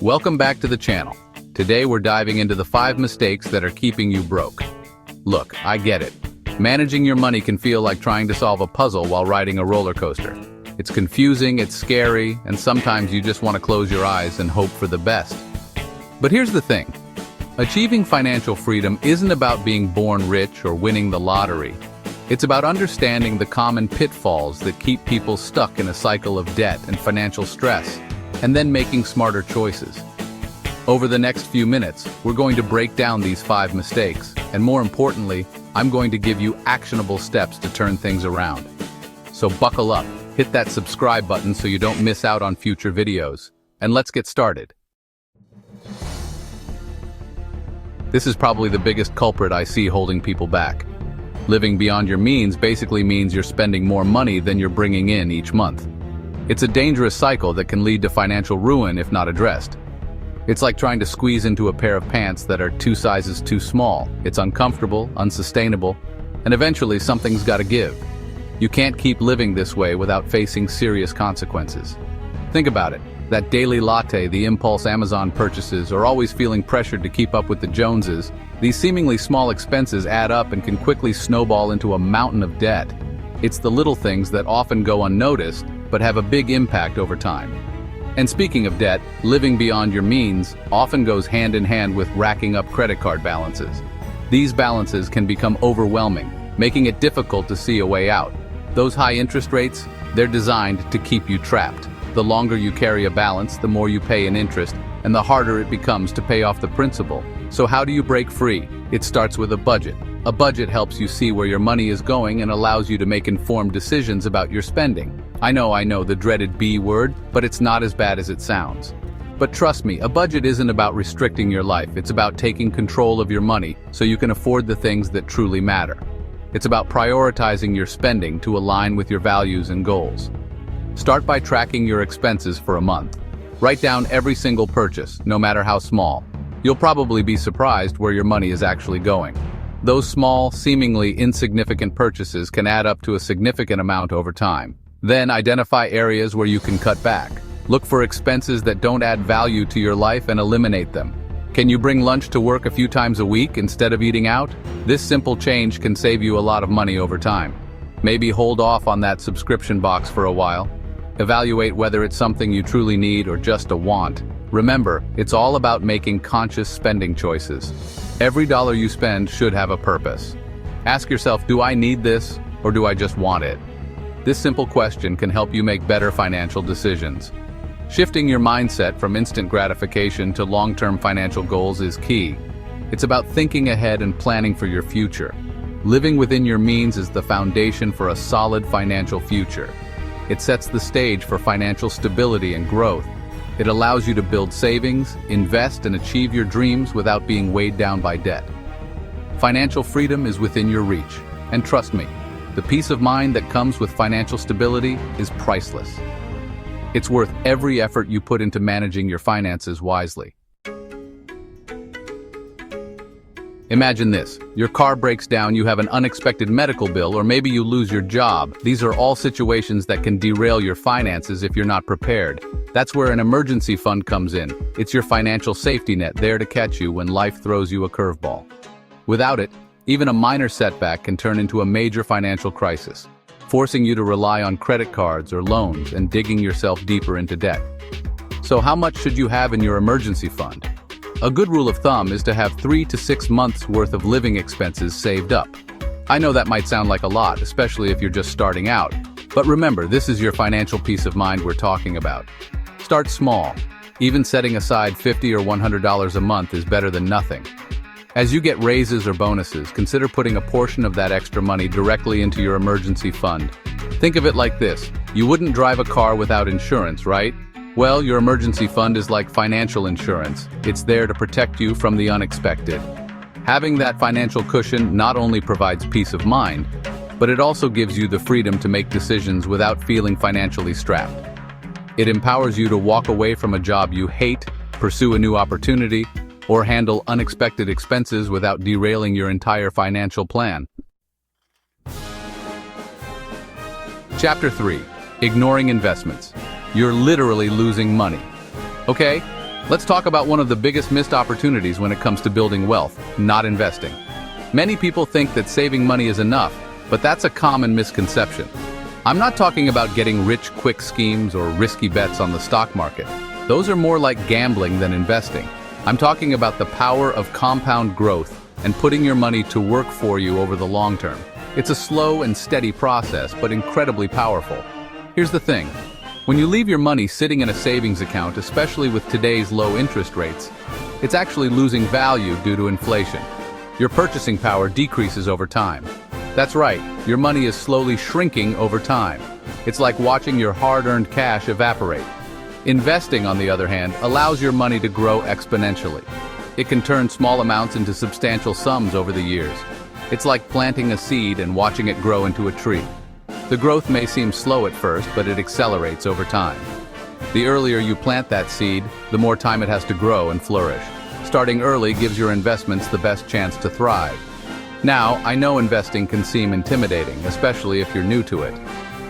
Welcome back to the channel. Today we're diving into the 5 mistakes that are keeping you broke. Look, I get it. Managing your money can feel like trying to solve a puzzle while riding a roller coaster. It's confusing, it's scary, and sometimes you just want to close your eyes and hope for the best. But here's the thing. Achieving financial freedom isn't about being born rich or winning the lottery. It's about understanding the common pitfalls that keep people stuck in a cycle of debt and financial stress, and then making smarter choices. Over the next few minutes, we're going to break down these 5 mistakes, and more importantly, I'm going to give you actionable steps to turn things around. So buckle up, hit that subscribe button so you don't miss out on future videos, and let's get started. This is probably the biggest culprit I see holding people back. Living beyond your means basically means you're spending more money than you're bringing in each month. It's a dangerous cycle that can lead to financial ruin if not addressed. It's like trying to squeeze into a pair of pants that are 2 sizes too small. It's uncomfortable, unsustainable, and eventually something's got to give. You can't keep living this way without facing serious consequences. Think about it. That daily latte, the impulse Amazon purchases, or always feeling pressured to keep up with the Joneses, these seemingly small expenses add up and can quickly snowball into a mountain of debt. It's the little things that often go unnoticed, but have a big impact over time. And speaking of debt, living beyond your means often goes hand in hand with racking up credit card balances. These balances can become overwhelming, making it difficult to see a way out. Those high interest rates, they're designed to keep you trapped. The longer you carry a balance, the more you pay in interest, and the harder it becomes to pay off the principal. So how do you break free? It starts with a budget. A budget helps you see where your money is going and allows you to make informed decisions about your spending. I know, the dreaded B word, but it's not as bad as it sounds. But trust me, a budget isn't about restricting your life. It's about taking control of your money so you can afford the things that truly matter. It's about prioritizing your spending to align with your values and goals. Start by tracking your expenses for a month. Write down every single purchase, no matter how small. You'll probably be surprised where your money is actually going. Those small, seemingly insignificant purchases can add up to a significant amount over time. Then identify areas where you can cut back. Look for expenses that don't add value to your life and eliminate them. Can you bring lunch to work a few times a week instead of eating out? This simple change can save you a lot of money over time. Maybe hold off on that subscription box for a while. Evaluate whether it's something you truly need or just a want. Remember, it's all about making conscious spending choices. Every dollar you spend should have a purpose. Ask yourself, do I need this or do I just want it? This simple question can help you make better financial decisions. Shifting your mindset from instant gratification to long-term financial goals is key. It's about thinking ahead and planning for your future. Living within your means is the foundation for a solid financial future. It sets the stage for financial stability and growth. It allows you to build savings, invest, and achieve your dreams without being weighed down by debt. Financial freedom is within your reach, and trust me, the peace of mind that comes with financial stability is priceless. It's worth every effort you put into managing your finances wisely. Imagine this. Your car breaks down, you have an unexpected medical bill, or maybe you lose your job. These are all situations that can derail your finances if you're not prepared. That's where an emergency fund comes in. It's your financial safety net there to catch you when life throws you a curveball. Without it, even a minor setback can turn into a major financial crisis, forcing you to rely on credit cards or loans and digging yourself deeper into debt. So how much should you have in your emergency fund? A good rule of thumb is to have 3 to 6 months worth of living expenses saved up. I know that might sound like a lot, especially if you're just starting out. But remember, this is your financial peace of mind we're talking about. Start small. Even setting aside $50 or $100 a month is better than nothing. As you get raises or bonuses, consider putting a portion of that extra money directly into your emergency fund. Think of it like this. You wouldn't drive a car without insurance, right? Well, your emergency fund is like financial insurance. It's there to protect you from the unexpected. Having that financial cushion not only provides peace of mind, but it also gives you the freedom to make decisions without feeling financially strapped. It empowers you to walk away from a job you hate, pursue a new opportunity, or handle unexpected expenses without derailing your entire financial plan. Chapter 3. Ignoring investments. You're literally losing money. Okay, Let's talk about one of the biggest missed opportunities when it comes to building wealth, not investing. Many people think that saving money is enough, but that's a common misconception. I'm not talking about getting rich quick schemes or risky bets on the stock market. Those are more like gambling than investing. I'm talking about the power of compound growth and putting your money to work for you over the long term. It's a slow and steady process, but incredibly powerful. Here's the thing. When you leave your money sitting in a savings account, especially with today's low interest rates, it's actually losing value due to inflation. Your purchasing power decreases over time. That's right, your money is slowly shrinking over time. It's like watching your hard-earned cash evaporate. Investing, on the other hand, allows your money to grow exponentially. It can turn small amounts into substantial sums over the years. It's like planting a seed and watching it grow into a tree. The growth may seem slow at first, but it accelerates over time. The earlier you plant that seed, the more time it has to grow and flourish. Starting early gives your investments the best chance to thrive. Now, I know investing can seem intimidating, especially if you're new to it.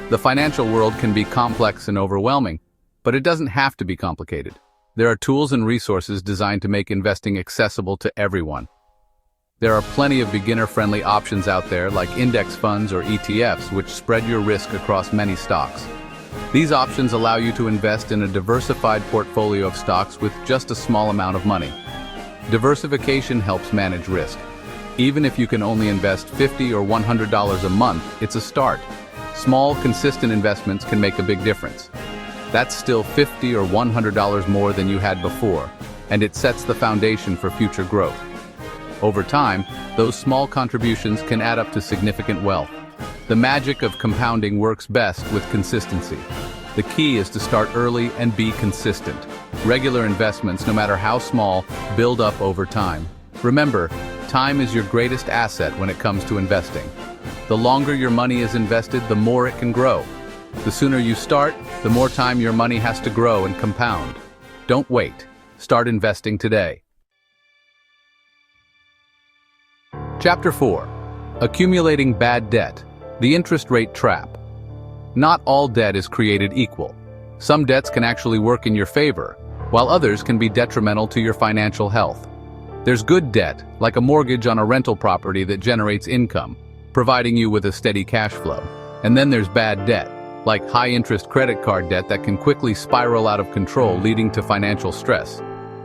The financial world can be complex and overwhelming, but it doesn't have to be complicated. There are tools and resources designed to make investing accessible to everyone. There are plenty of beginner-friendly options out there like index funds or ETFs, which spread your risk across many stocks. These options allow you to invest in a diversified portfolio of stocks with just a small amount of money. Diversification helps manage risk. Even if you can only invest $50 or $100 a month, it's a start. Small, consistent investments can make a big difference. That's still $50 or $100 more than you had before, and it sets the foundation for future growth. Over time, those small contributions can add up to significant wealth. The magic of compounding works best with consistency. The key is to start early and be consistent. Regular investments, no matter how small, build up over time. Remember, time is your greatest asset when it comes to investing. The longer your money is invested, the more it can grow. The sooner you start, the more time your money has to grow and compound. Don't wait. Start investing today. Chapter 4. Accumulating bad debt. The interest rate trap. Not all debt is created equal. Some debts can actually work in your favor, while others can be detrimental to your financial health. There's good debt, like a mortgage on a rental property that generates income, providing you with a steady cash flow. And then there's bad debt, like high-interest credit card debt that can quickly spiral out of control, leading to financial stress.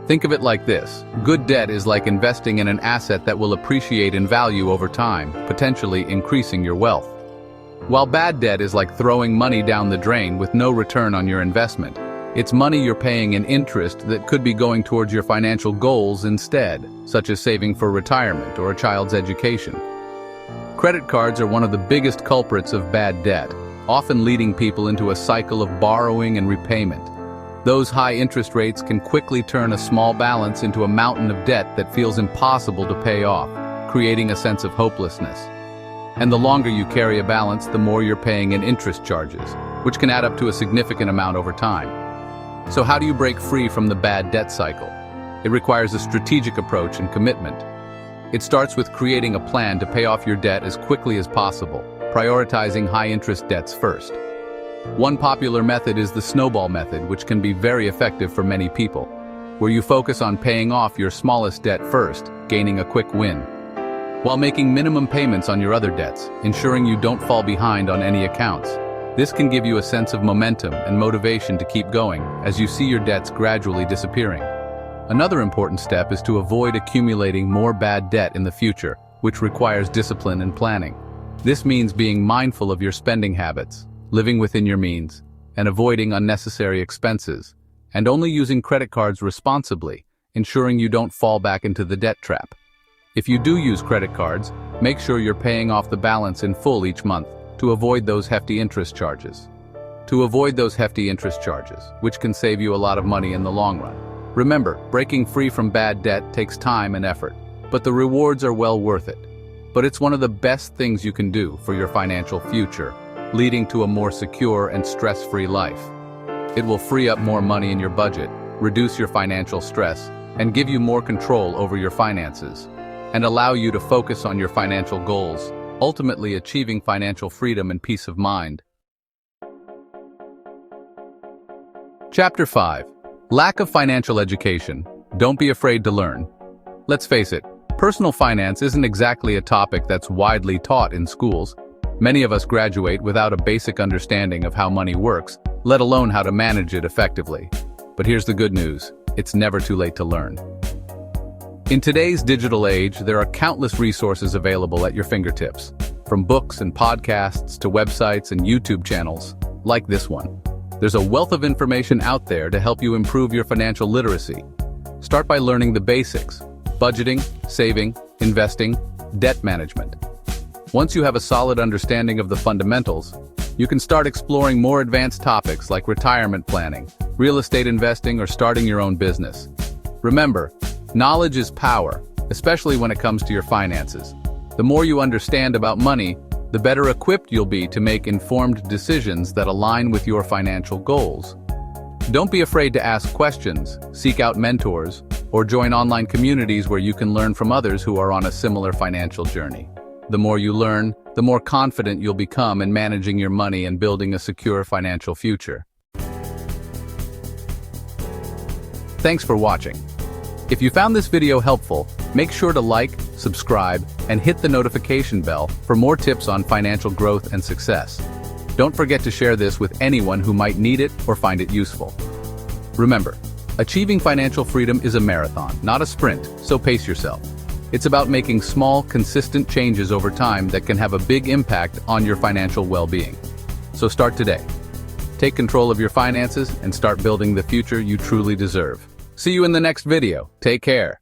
Think of it like this. Good debt is like investing in an asset that will appreciate in value over time, potentially increasing your wealth. While bad debt is like throwing money down the drain with no return on your investment. It's money you're paying in interest that could be going towards your financial goals instead, such as saving for retirement or a child's education. Credit cards are one of the biggest culprits of bad debt, often leading people into a cycle of borrowing and repayment. Those high interest rates can quickly turn a small balance into a mountain of debt that feels impossible to pay off, creating a sense of hopelessness. And the longer you carry a balance, the more you're paying in interest charges, which can add up to a significant amount over time. So how do you break free from the bad debt cycle? It requires a strategic approach and commitment. It starts with creating a plan to pay off your debt as quickly as possible, prioritizing high-interest debts first. One popular method is the snowball method, which can be very effective for many people, where you focus on paying off your smallest debt first, gaining a quick win, while making minimum payments on your other debts, ensuring you don't fall behind on any accounts. This can give you a sense of momentum and motivation to keep going as you see your debts gradually disappearing. Another important step is to avoid accumulating more bad debt in the future, which requires discipline and planning. This means being mindful of your spending habits, living within your means, and avoiding unnecessary expenses, and only using credit cards responsibly, ensuring you don't fall back into the debt trap. If you do use credit cards, make sure you're paying off the balance in full each month to avoid those hefty interest charges. Which can save you a lot of money in the long run. Remember, breaking free from bad debt takes time and effort, but the rewards are well worth it. But it's one of the best things you can do for your financial future, leading to a more secure and stress-free life. It will free up more money in your budget, reduce your financial stress, and give you more control over your finances, and allow you to focus on your financial goals, ultimately achieving financial freedom and peace of mind. Chapter 5. Lack of financial education. Don't be afraid to learn. Let's face it, personal finance isn't exactly a topic that's widely taught in schools. Many of us graduate without a basic understanding of how money works, let alone how to manage it effectively. But here's the good news: it's never too late to learn. In today's digital age, there are countless resources available at your fingertips, from books and podcasts to websites and YouTube channels, like this one. There's a wealth of information out there to help you improve your financial literacy. Start by learning the basics: budgeting, saving, investing, debt management. Once you have a solid understanding of the fundamentals, you can start exploring more advanced topics like retirement planning, real estate investing, or starting your own business. Remember, knowledge is power, especially when it comes to your finances. The more you understand about money, the better equipped you'll be to make informed decisions that align with your financial goals. Don't be afraid to ask questions, seek out mentors, or join online communities where you can learn from others who are on a similar financial journey. The more you learn, the more confident you'll become in managing your money and building a secure financial future. Thanks for watching. If you found this video helpful, make sure to like, subscribe, and hit the notification bell for more tips on financial growth and success. Don't forget to share this with anyone who might need it or find it useful. Remember, achieving financial freedom is a marathon, not a sprint, so pace yourself. It's about making small, consistent changes over time that can have a big impact on your financial well-being. So start today. Take control of your finances and start building the future you truly deserve. See you in the next video. Take care.